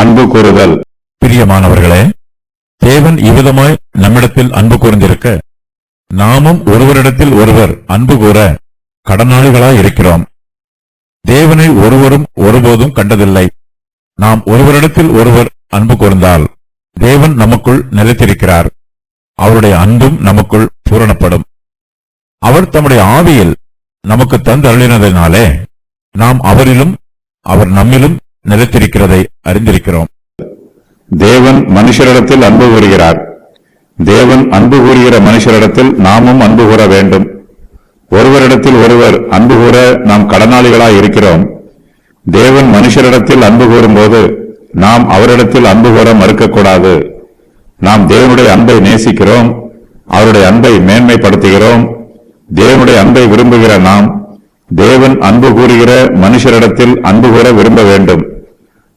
அன்பு கூறுதல். பிரியமானவர்களே, தேவன் இவ்விதமாய் நம்மிடத்தில் அன்பு கூர்ந்திருக்க நாமும் ஒருவரிடத்தில் ஒருவர் அன்பு கூற கடனாளிகளாய் இருக்கிறோம். தேவனை ஒருவரும் ஒருபோதும் கண்டதில்லை. நாம் ஒருவரிடத்தில் ஒருவர் அன்பு கூர்ந்தால் தேவன் நமக்குள் நிலைத்திருக்கிறார். அவருடைய அன்பும் நமக்குள் பூரணப்படும். அவர் தம்முடைய ஆவியில் நமக்கு தந்தருளினதினாலே நாம் அவரிலும் அவர் நம்மிலும் நிலைத்திருக்கிறதை அறிந்திருக்கிறோம். தேவன் மனுஷரிடத்தில் அன்பு கூறுகிறார். தேவன் அன்பு கூறுகிற மனுஷரிடத்தில் நாமும் அன்பு கூற வேண்டும். ஒருவரிடத்தில் ஒருவர் அன்பு கூற நாம் கடனாளிகளாய் இருக்கிறோம். தேவன் மனுஷரிடத்தில் அன்பு கூறும்போது நாம் அவரிடத்தில் அன்பு கூற மறுக்கக்கூடாது. நாம் தேவனுடைய அன்பை நேசிக்கிறோம், அவருடைய அன்பை மேன்மைப்படுத்துகிறோம். தேவனுடைய அன்பை விரும்புகிற நாம் தேவன் அன்பு கூறுகிற மனுஷரிடத்தில் அன்பு கூற விரும்ப வேண்டும்.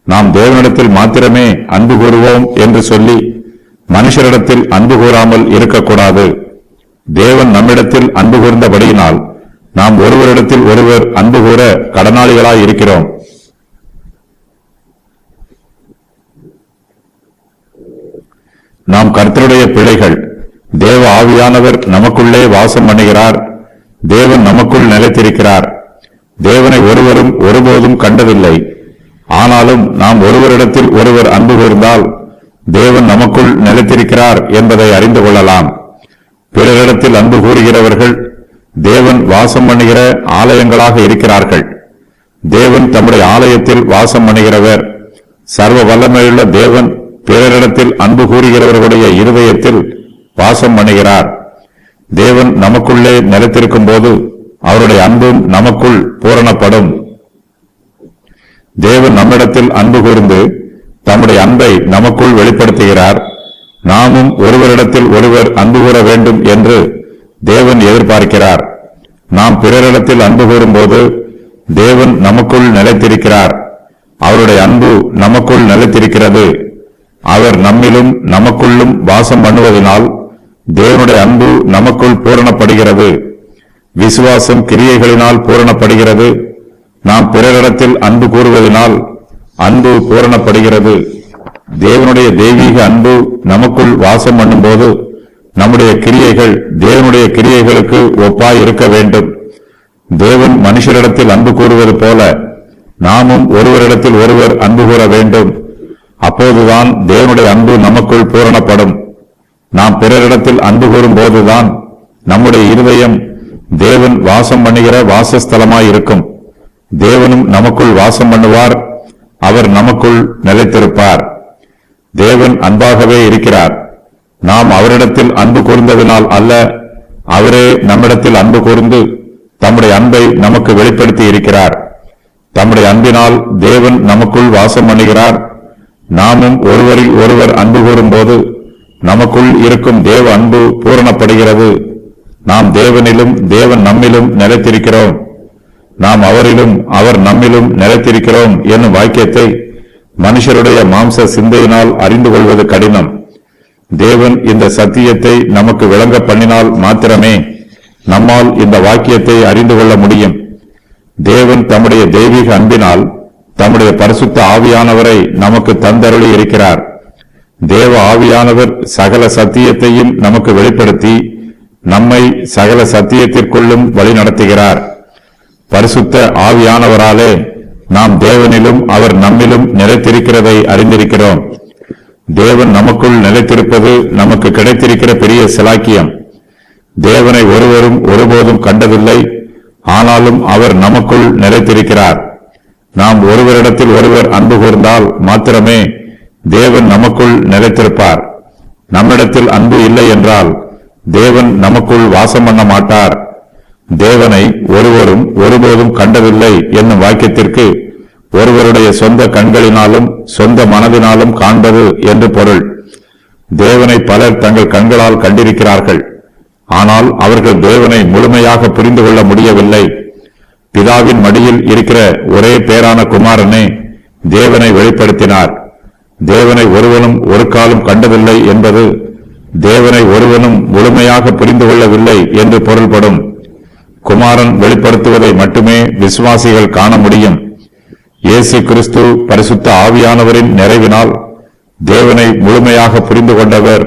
நாம் தேவனிடத்தில் மாத்திரமே அன்பு கூறுவோம் என்று சொல்லி மனுஷரிடத்தில் அன்பு கூறாமல் இருக்கக்கூடாது. தேவன் நம்மிடத்தில் அன்பு கூர்ந்தபடியினால் நாம் ஒருவரிடத்தில் ஒருவர் அன்பு கூற கடனாளிகளாய் இருக்கிறோம். நாம் கர்த்தருடைய பிள்ளைகள். தேவ ஆவியானவர் நமக்குள்ளே வாசம் பண்ணுகிறார். தேவன் நமக்குள் நிலைத்திருக்கிறார். தேவனை ஒருவரும் ஒருபோதும் கண்டதில்லை. ஆனாலும் நாம் ஒருவரிடத்தில் ஒருவர் அன்பு கூர்ந்தால் தேவன் நமக்குள் நிலைத்திருக்கிறார் என்பதை அறிந்து கொள்ளலாம். பிறரிடத்தில் அன்பு கூறுகிறவர்கள் தேவன் வாசம் பண்ணுகிற ஆலயங்களாக இருக்கிறார்கள். தேவன் தம்முடைய ஆலயத்தில் வாசம் பண்ணுகிறவர். சர்வ வல்லமையுள்ள தேவன் பிறரிடத்தில் அன்பு கூறுகிறவர்களுடைய இருதயத்தில் வாசம் பண்ணுகிறார். தேவன் நமக்குள்ளே நிலைத்திருக்கும் போது அவருடைய அன்பும் நமக்குள் பூரணப்படும். தேவன் நம்மிடத்தில் அன்பு கூர்ந்து தம்முடைய அன்பை நமக்குள் வெளிப்படுத்துகிறார். நாமும் ஒருவரிடத்தில் ஒருவர் அன்பு கூற வேண்டும் என்று தேவன் எதிர்பார்க்கிறார். நாம் பிறரிடத்தில் அன்பு கூறும்போது தேவன் நமக்குள் நிலைத்திருக்கிறார். அவருடைய அன்பு நமக்குள் நிலைத்திருக்கிறது. அவர் நம்மிலும் நமக்குள்ளும் வாசம் பண்ணுவதனால் தேவனுடைய அன்பு நமக்குள் பூரணப்படுகிறது. விசுவாசம் கிரியைகளினால் பூரணப்படுகிறது. நாம் பிறரிடத்தில் அன்பு கூறுவதனால் அன்பு பூரணப்படுகிறது. தேவனுடைய தெய்வீக அன்பு நமக்குள் வாசம் பண்ணும்போது நம்முடைய கிரியைகள் தேவனுடைய கிரியைகளுக்கு ஒப்பாய் இருக்க வேண்டும். தேவன் மனுஷரிடத்தில் அன்பு கூறுவது போல நாமும் ஒருவரிடத்தில் ஒருவர் அன்பு கூற வேண்டும். அப்போதுதான் தேவனுடைய அன்பு நமக்குள் பூரணப்படும். நாம் பிறரிடத்தில் அன்பு கூறும் போதுதான் நம்முடைய இருதயம் தேவன் வாசம் பண்ணுகிற வாசஸ்தலமாய் இருக்கும். தேவனும் நமக்குள் வாசம் பண்ணுவார். அவர் நமக்குள் நிலைத்திருப்பார். தேவன் அன்பாகவே இருக்கிறார். நாம் அவரிடத்தில் அன்பு கூர்ந்ததினால் அல்ல, அவரே நம்மிடத்தில் அன்பு கூர்ந்து தம்முடைய அன்பை நமக்கு வெளிப்படுத்தி இருக்கிறார். தம்முடைய அன்பினால் தேவன் நமக்குள் வாசம் பண்ணுகிறார். நாமும் ஒருவரில் ஒருவர் அன்பு கூறும் போது நமக்குள் இருக்கும் தேவ அன்பு பூரணப்படுகிறது. நாம் தேவனிலும் தேவன் நம்மிலும் நிலைத்திருக்கிறோம். நாம் அவரிலும் அவர் நம்மிலும் நிலைத்திருக்கிறோம் என்னும் வாக்கியத்தை மனுஷருடைய மாம்ச சிந்தையினால் அறிந்து கொள்வது கடினம். தேவன் இந்த சத்தியத்தை நமக்கு விளங்க பண்ணினால் மாத்திரமே நம்மால் இந்த வாக்கியத்தை அறிந்து கொள்ள முடியும். தேவன் தம்முடைய தெய்வீக அன்பினால் தம்முடைய பரிசுத்த ஆவியானவரை நமக்கு தந்தருளி இருக்கிறார். தேவ ஆவியானவர் சகல சத்தியத்தையும் நமக்கு வெளிப்படுத்தி நம்மை சகல சத்தியத்திற்குள்ளும் வழி நடத்துகிறார். பரிசுத்த ஆவியானவராலே நாம் தேவனிலும் அவர் நம்மிலும் நிலைத்திருக்கிறதை அறிந்திருக்கிறோம். தேவன் நமக்குள் நிலைத்திருப்பது நமக்கு கிடைத்திருக்கிற பெரிய சிலாக்கியம். தேவனை ஒருவரும் ஒருபோதும் கண்டதில்லை. ஆனாலும் அவர் நமக்குள் நிலைத்திருக்கிறார். நாம் ஒருவரிடத்தில் ஒருவர் அன்பு கூர்ந்தால் மாத்திரமே தேவன் நமக்குள் நிலைத்திருப்பார். நம்மிடத்தில் அன்பு இல்லை என்றால் தேவன் நமக்குள் வாசம் பண்ண மாட்டார். தேவனை ஒருவரும் ஒருபோதும் கண்டதில்லை என்னும் வாக்கியத்திற்கு ஒருவருடைய சொந்த கண்களினாலும் சொந்த மனதினாலும் காண்பது என்று பொருள். தேவனை பலர் தங்கள் கண்களால் கண்டிருக்கிறார்கள். ஆனால் அவர்கள் தேவனை முழுமையாக புரிந்து கொள்ள முடியவில்லை. பிதாவின் மடியில் இருக்கிற ஒரே பேரான குமாரனே தேவனை வெளிப்படுத்தினார். தேவனை ஒருவனும் ஒரு காலம் கண்டதில்லை என்பது தேவனை ஒருவனும் முழுமையாக புரிந்து கொள்ளவில்லை என்று பொருள்படும். குமாரன் வெளிப்படுத்துவதை மட்டுமே விசுவாசிகள் காண முடியும். இயேசு கிறிஸ்து பரிசுத்த ஆவியானவரின் நிறைவினால் தேவனை முழுமையாக புரிந்து கொண்டவர்